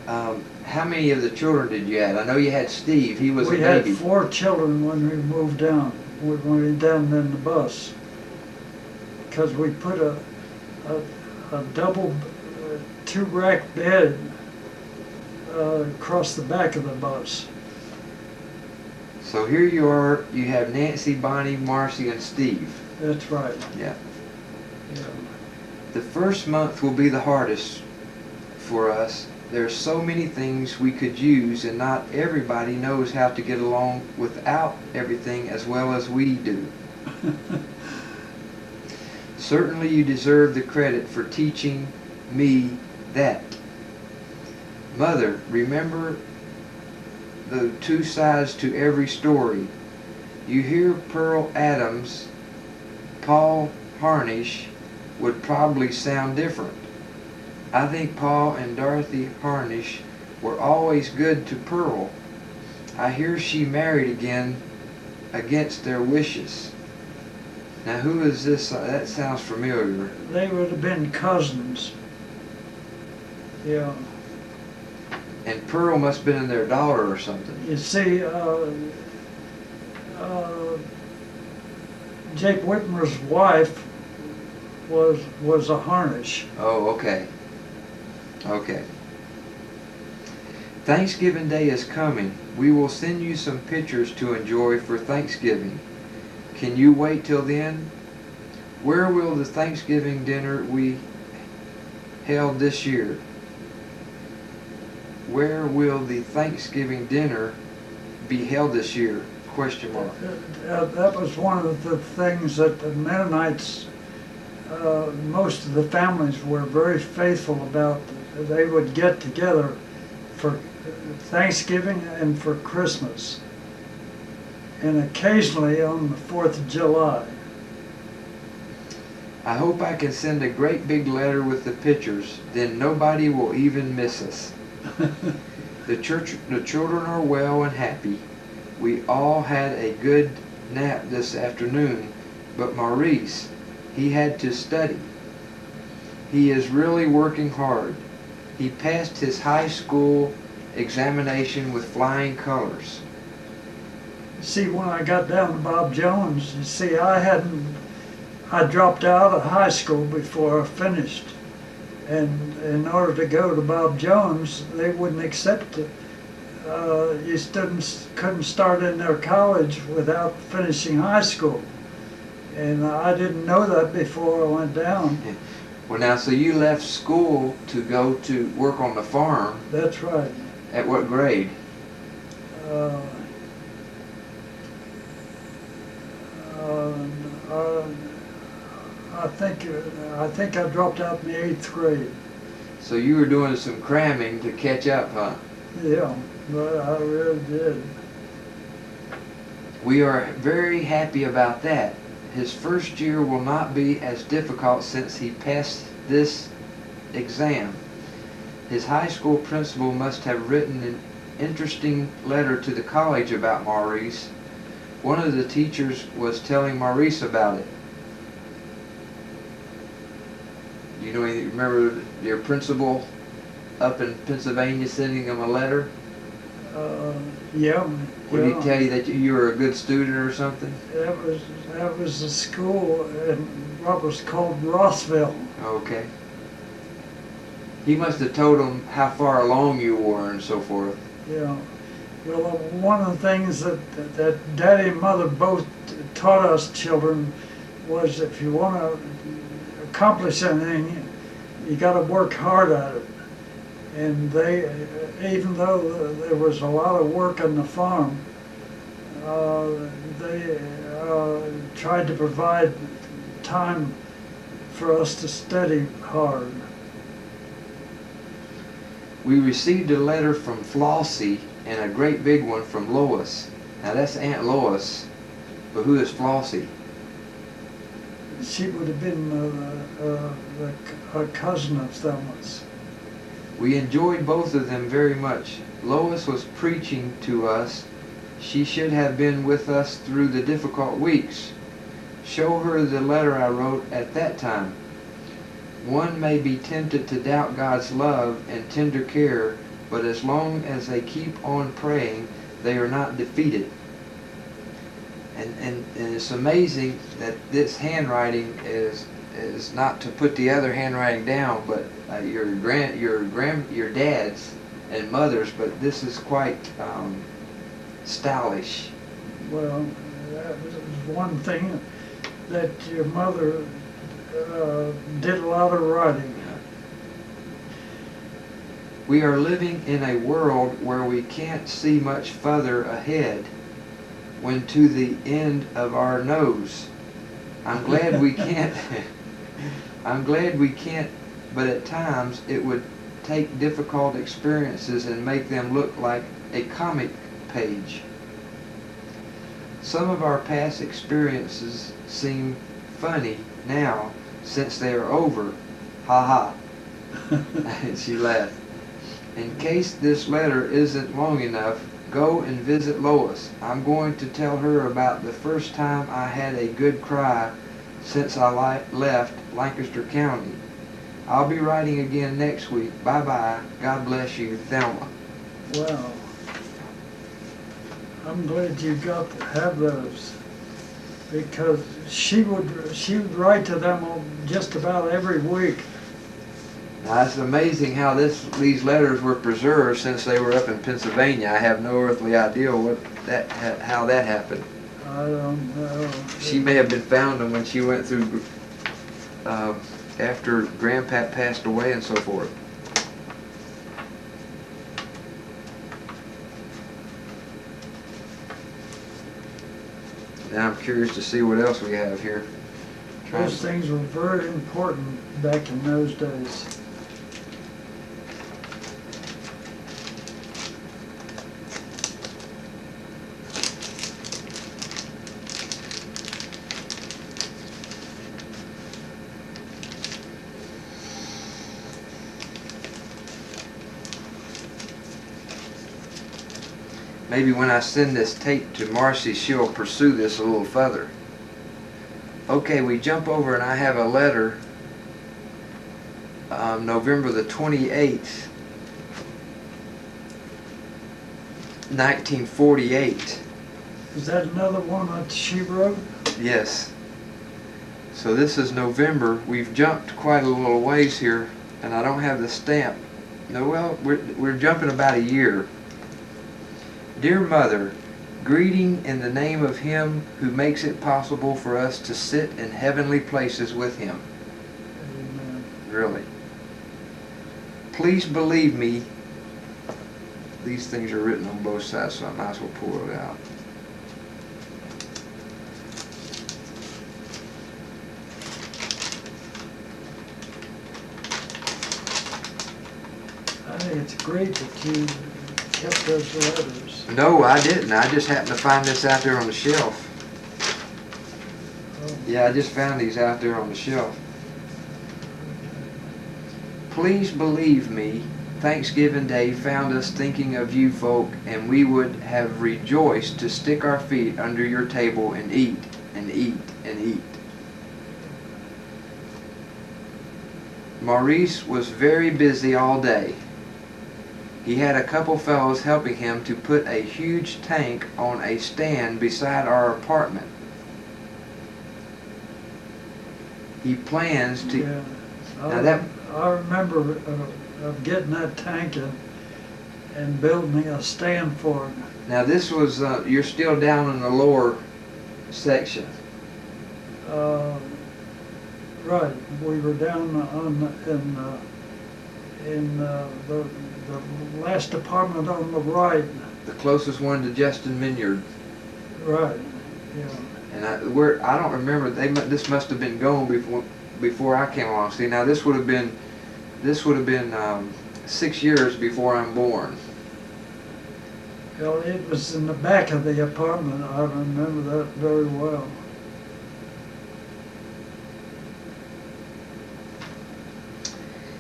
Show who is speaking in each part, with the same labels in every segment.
Speaker 1: How many of the children did you have? I know you had Steve. He was a
Speaker 2: We
Speaker 1: baby.
Speaker 2: had 4 children when we moved down. We went down in the bus because we put a double 2-rack bed across the back of the bus.
Speaker 1: So here you are. You have Nancy, Bonnie, Marcy, and Steve.
Speaker 2: That's right.
Speaker 1: Yeah.
Speaker 2: Yeah.
Speaker 1: The first month will be the hardest for us. There's so many things we could use, and not everybody knows how to get along without everything as well as we do. Certainly you deserve the credit for teaching me that. Mother, remember the 2 sides to every story. You hear Pearl Adams, Paul Harnish would probably sound different. I think Paul and Dorothy Harnish were always good to Pearl. I hear she married again against their wishes. Now who is this? That sounds familiar.
Speaker 2: They would have been cousins. Yeah.
Speaker 1: And Pearl must have been their daughter or something.
Speaker 2: You see, Jake Whitmer's wife was a Harnish.
Speaker 1: Oh, okay. Okay. Thanksgiving Day is coming. We will send you some pictures to enjoy for Thanksgiving. Can you wait till then? Where will the Thanksgiving dinner we held this year? Where will the Thanksgiving dinner be held this year? Question mark.
Speaker 2: That was one of the things that the Mennonites, most of the families were very faithful about. They would get together for Thanksgiving and for Christmas, and occasionally on the 4th of July.
Speaker 1: I hope I can send a great big letter with the pictures. Then nobody will even miss us. The children are well and happy. We all had a good nap this afternoon, but Maurice, he had to study. He is really working hard. He passed his high school examination with flying colors.
Speaker 2: See, when I got down to Bob Jones, you see, I dropped out of high school before I finished. And in order to go to Bob Jones, they wouldn't accept it. You students couldn't start in their college without finishing high school. And I didn't know that before I went down.
Speaker 1: Well, now, so you left school to go to work on the farm.
Speaker 2: That's right.
Speaker 1: At what grade?
Speaker 2: I think I dropped out in the 8th grade.
Speaker 1: So you were doing some cramming to catch up, huh?
Speaker 2: Yeah, but I really did.
Speaker 1: We are very happy about that. His first year will not be as difficult since he passed this exam. His high school principal must have written an interesting letter to the college about Maurice. One of the teachers was telling Maurice about it. You know, remember your principal up in Pennsylvania sending him a letter?
Speaker 2: Yeah.
Speaker 1: Would he tell you that you were a good student or something?
Speaker 2: That was a school in what was called Rossville.
Speaker 1: Okay. He must have told him how far along you were and so forth.
Speaker 2: Yeah. Well, one of the things that Daddy and Mother both taught us children was if you want to accomplish anything, you got to work hard at it. And they, even though there was a lot of work on the farm, they tried to provide time for us to study hard.
Speaker 1: We received a letter from Flossie and a great big one from Lois. Now that's Aunt Lois, but who is Flossie?
Speaker 2: She would have been a cousin of Thelma's.
Speaker 1: We enjoyed both of them very much. Lois was preaching to us. She should have been with us through the difficult weeks. Show her the letter I wrote at that time. One may be tempted to doubt God's love and tender care but as long as they keep on praying, they are not defeated. And it's amazing that this handwriting is not to put the other handwriting down, but your dad's and mother's, but this is quite stylish.
Speaker 2: Well, that was one thing, that your mother did a lot of writing.
Speaker 1: We are living in a world where we can't see much further ahead when to the end of our nose. I'm glad we can't. I'm glad we can't, but at times it would take difficult experiences and make them look like a comic page. Some of our past experiences seem funny now since they are over. Ha ha. And she laughed. In case this letter isn't long enough, go and visit Lois. I'm going to tell her about the first time I had a good cry since I left Lancaster County. I'll be writing again next week. Bye-bye. God bless you, Thelma.
Speaker 2: Wow. I'm glad you got to have those, because she would write to them just about every week.
Speaker 1: Now, it's amazing how these letters were preserved since they were up in Pennsylvania. I have no earthly idea how that happened.
Speaker 2: I don't know.
Speaker 1: She may have been found them when she went through after Grandpa passed away and so forth. Now I'm curious to see what else we have here.
Speaker 2: Those things were very important back in those days.
Speaker 1: Maybe when I send this tape to Marcy, she'll pursue this a little further. Okay, we jump over and I have a letter, November the 28th, 1948.
Speaker 2: Is that another one that she wrote?
Speaker 1: Yes. So this is November. We've jumped quite a little ways here, and I don't have the stamp. No, well, we're jumping about a year. Dear Mother, greeting in the name of Him who makes it possible for us to sit in heavenly places with Him.
Speaker 2: Amen.
Speaker 1: Really. Please believe me. These things are written on both sides, so I might as well pull it out.
Speaker 2: I think it's great that you kept those letters.
Speaker 1: No, I didn't. I just happened to find this out there on the shelf.
Speaker 2: Oh.
Speaker 1: Yeah, I just found these out there on the shelf. Please believe me, Thanksgiving Day found us thinking of you folk, and we would have rejoiced to stick our feet under your table and eat and eat and eat. Maurice was very busy all day. He had a couple fellows helping him to put a huge tank on a stand beside our apartment. He plans to...
Speaker 2: Yeah.
Speaker 1: Now
Speaker 2: I remember of getting that tank and building a stand for it.
Speaker 1: Now this was, you're still down in the lower section.
Speaker 2: Right, we were down in the last apartment on the right.
Speaker 1: The closest one to Justin Minyard.
Speaker 2: Right, yeah.
Speaker 1: And I don't remember, this must have been gone before I came along. See, now this would have been 6 years before I'm born.
Speaker 2: Well, it was in the back of the apartment. I remember that very well.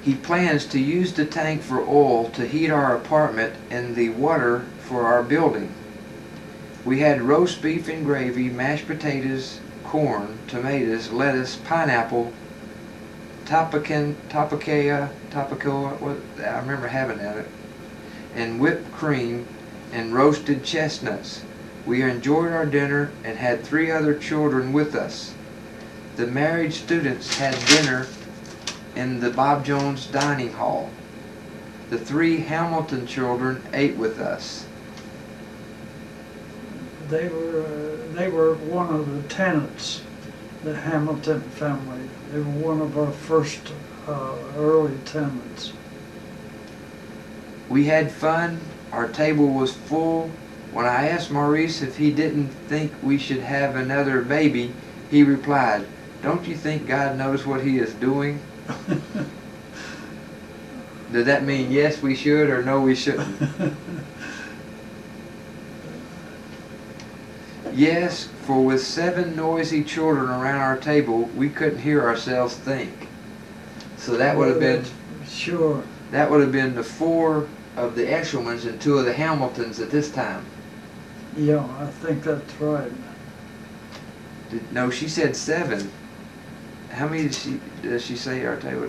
Speaker 1: He plans to use the tank for oil to heat our apartment and the water for our building. We had roast beef and gravy, mashed potatoes, corn, tomatoes, lettuce, pineapple, tapioca, I remember having that. and whipped cream and roasted chestnuts. We enjoyed our dinner and had 3 other children with us. The married students had dinner in the Bob Jones dining hall. The 3 Hamilton children ate with us.
Speaker 2: They were one of the tenants, the Hamilton family. They were one of our first early tenants.
Speaker 1: We had fun. Our table was full. When I asked Maurice if he didn't think we should have another baby, he replied, "Don't you think God knows what he is doing?" Did that mean yes we should or no we shouldn't? Yes, for with 7 noisy children around our table, we couldn't hear ourselves think. So that would have been,
Speaker 2: sure.
Speaker 1: That would have been the 4 of the Eshlemans and 2 of the Hamiltons at this time.
Speaker 2: Yeah, I think that's right.
Speaker 1: No, she said 7. How many does she say our table?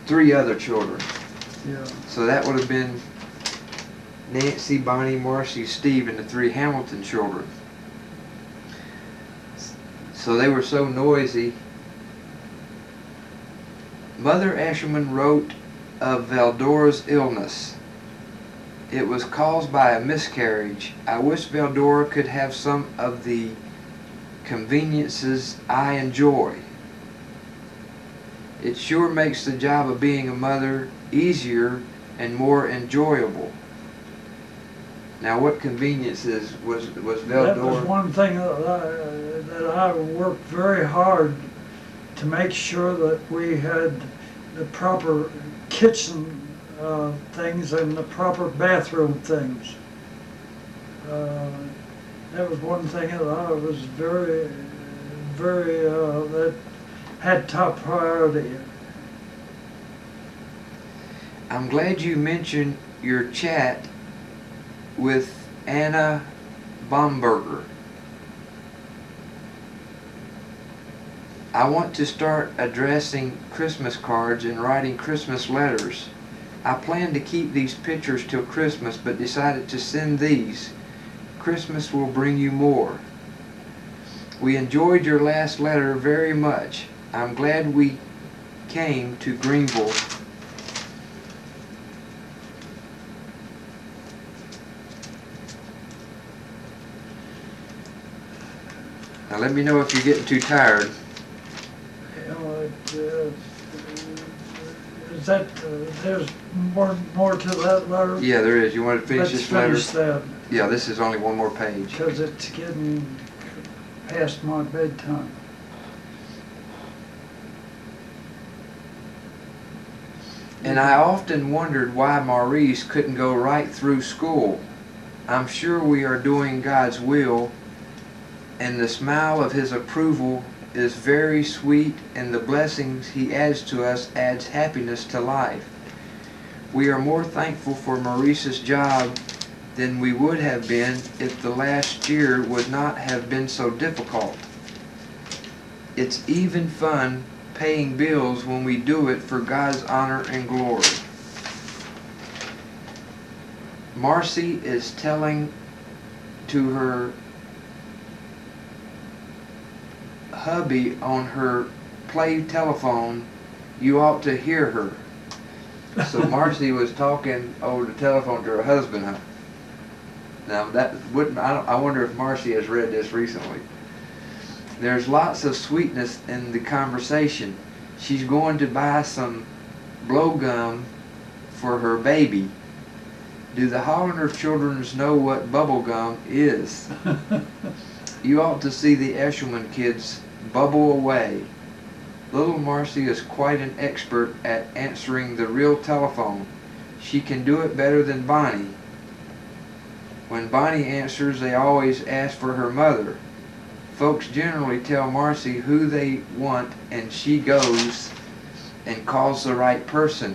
Speaker 1: 3 other children.
Speaker 2: Yeah.
Speaker 1: So that would have been Nancy, Bonnie, Marcy, Steve, and the 3 Hamilton children. So they were so noisy. Mother Eshleman wrote of Valdora's illness. It was caused by a miscarriage. I wish Valdora could have some of the conveniences I enjoy. It sure makes the job of being a mother easier and more enjoyable. Now, what conveniences was Valdora?
Speaker 2: That was one thing that I worked very hard to make sure that we had the proper kitchen things and the proper bathroom things. That was one thing that I was very, that had top priority.
Speaker 1: I'm glad you mentioned your chat with Anna Baumberger. I want to start addressing Christmas cards and writing Christmas letters. I plan to keep these pictures till Christmas, but decided to send these. Christmas will bring you more. We enjoyed your last letter very much. I'm glad we came to Greenville. Now let me know if you're getting too tired.
Speaker 2: Is that, there's more to that letter?
Speaker 1: Yeah, there is. You want to finish this letter?
Speaker 2: Let's finish that.
Speaker 1: Yeah, this is only one more page.
Speaker 2: Because it's getting past my bedtime.
Speaker 1: And I often wondered why Maurice couldn't go right through school. I'm sure we are doing God's will, and the smile of His approval is very sweet, and the blessings He adds to us adds happiness to life. We are more thankful for Maurice's job than we would have been if the last year would not have been so difficult. It's even fun paying bills when we do it for God's honor and glory. Marcy is telling to her hubby on her play telephone, "You ought to hear her." So Marcy was talking over the telephone to her husband. Huh? Now that wouldn't, I wonder if Marcy has read this recently. There's lots of sweetness in the conversation. She's going to buy some blow gum for her baby. Do the Hollander children know what bubble gum is? You ought to see the Eshleman kids bubble away. Little Marcy is quite an expert at answering the real telephone. She can do it better than Bonnie. When Bonnie answers, they always ask for her mother. Folks generally tell Marcy who they want, and she goes and calls the right person.